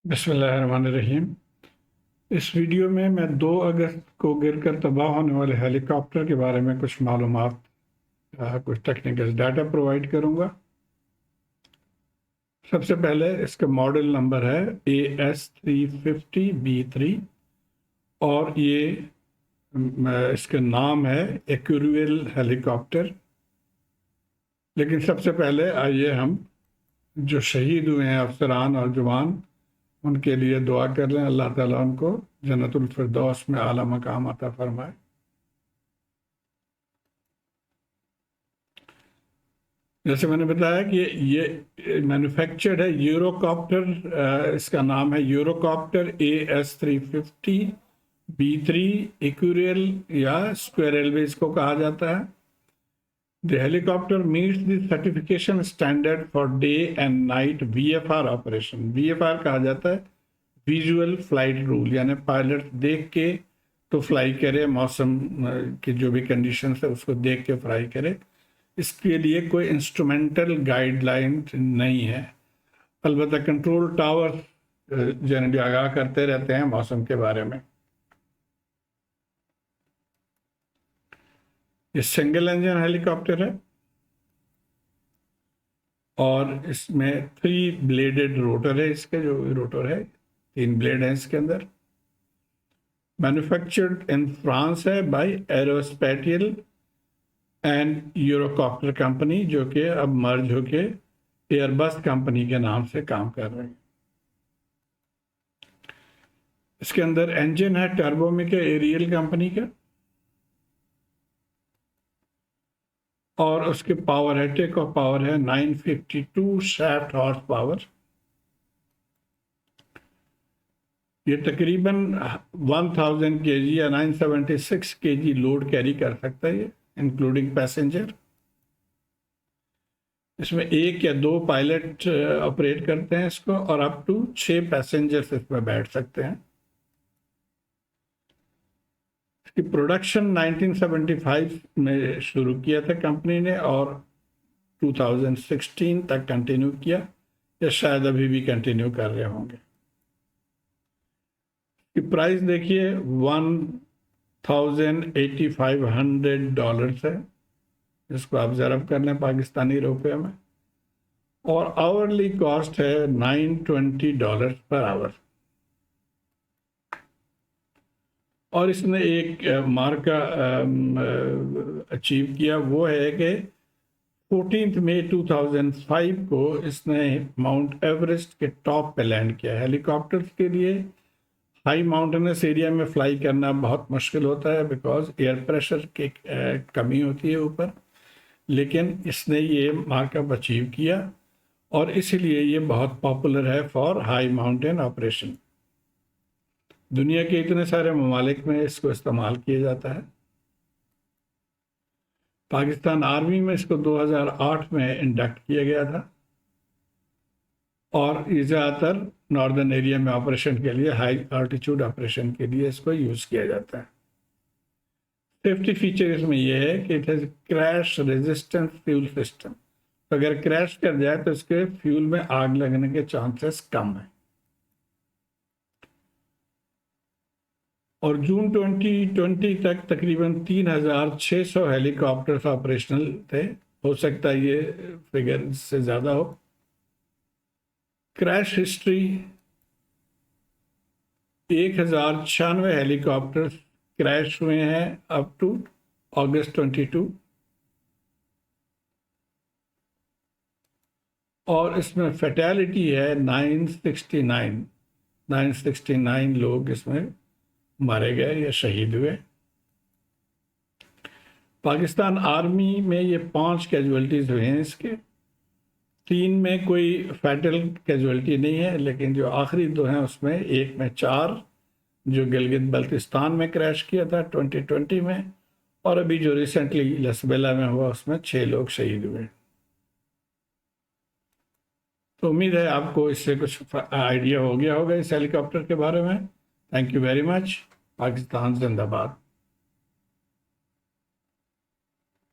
बिस्मिल्लाहिर्रहमानिर्रहीम। इस वीडियो में मैं 2 अगस्त को गिरकर तबाह होने वाले हेलीकॉप्टर के बारे में कुछ मालूमात, कुछ टेक्निकल डाटा प्रोवाइड करूंगा। सबसे पहले इसका मॉडल नंबर है AS350B3 और ये इसका नाम है इक्विरियल हेलीकॉप्टर। लेकिन सबसे पहले आइए हम जो शहीद हुए हैं अफसरान और जवान, उनके लिए दुआ कर लें। अल्लाह ताला उनको जन्नतुल फिरदौस में आला मकाम अता फरमाए। जैसे मैंने बताया कि ये मैन्युफैक्चर्ड है यूरोकॉप्टर, इसका नाम है यूरोकॉप्टर AS350B3 इक्विरियल या स्क्वायरल भी इसको कहा जाता है। The helicopter meets the certification standard for day and night VFR operation। VFR कहा जाता है विजुअल फ्लाइट रूल, यानी पायलट देख के तो फ्लाई करे, मौसम की जो भी कंडीशंस है उसको देख के फ्लाई करे। इसके लिए कोई इंस्ट्रूमेंटल गाइडलाइन नहीं है। अलबत्ता कंट्रोल टावर जनरली आगाह करते रहते हैं मौसम के बारे में। ये सिंगल इंजन हेलीकॉप्टर है और इसमें 3 ब्लेडेड रोटर है। इसके जो रोटर है 3 ब्लेड है इसके अंदर। मैन्युफैक्चर्ड इन फ्रांस है बाय एरोस्पेटियल एंड यूरोकॉप्टर कंपनी, जो कि अब मर्ज होके एयरबस कंपनी के नाम से काम कर रही है। इसके अंदर इंजन है टर्बोमिक एरियल कंपनी का और उसके पावर है, टेक ऑफ पावर है 952 शाफ्ट हॉर्स पावर। ये तकरीबन 1000 kg या 976 kg लोड कैरी कर सकता है, ये इंक्लूडिंग पैसेंजर। इसमें 1 या 2 पायलट ऑपरेट करते हैं इसको और अप टू 6 पैसेंजर्स इसमें बैठ सकते हैं। इसकी प्रोडक्शन 1975 में शुरू किया था कंपनी ने और 2016 तक कंटिन्यू किया, या शायद अभी भी कंटिन्यू कर रहे होंगे। की प्राइस देखिए $1,8500 है, जिसको आप ज़रब कर लें पाकिस्तानी रुपए में, और आवरली कॉस्ट है $920 पर आवर। और इसने एक मार्का अचीव किया, वो है कि 14 मई 2005 को इसने माउंट एवरेस्ट के टॉप पे लैंड किया। हेलीकॉप्टर्स के लिए हाई माउंटेनस एरिया में फ्लाई करना बहुत मुश्किल होता है बिकॉज एयर प्रेशर की कमी होती है ऊपर, लेकिन इसने ये मार्कअप अचीव किया और इसीलिए ये बहुत पॉपुलर है फॉर हाई माउंटेन ऑपरेशन। दुनिया के इतने सारे ममालिक में इसको इस्तेमाल किया जाता है। पाकिस्तान आर्मी में इसको 2008 में इंडक्ट किया गया था और ये ज़्यादातर नॉर्दर्न एरिया में ऑपरेशन के लिए, हाई आल्टीट्यूड ऑपरेशन के लिए इसको यूज़ किया जाता है। सेफ्टी फीचर इसमें यह है कि it has crash resistant fuel system. तो अगर क्रैश कर जाए तो इसके फ्यूल में आग लगने के चांसेस कम है। और जून 2020 तक तकरीबन 3600 हेलीकॉप्टर्स ऑपरेशनल थे। हो सकता है ये फिगर से ज़्यादा हो। क्रैश हिस्ट्री 1096 हेलीकॉप्टर्स क्रैश हुए हैं अप टू अगस्त 22, और इसमें फैटेलिटी है 969 लोग इसमें मारे गए या शहीद हुए। पाकिस्तान आर्मी में ये 5 कैजुअल्टीज हुए हैं। इसके 3 में कोई फैटल कैजुअल्टी नहीं है, लेकिन जो आखिरी 2 हैं उसमें एक में 4 जो गिलगित बल्तिस्तान में क्रैश किया था 2020 में, और अभी जो रिसेंटली लसबेला में हुआ उसमें 6 लोग शहीद हुए। तो उम्मीद है आपको इससे कुछ आइडिया हो गया होगा इस हेलीकॉप्टर के बारे में। Thank you very much. Pakistan जिंदाबाद।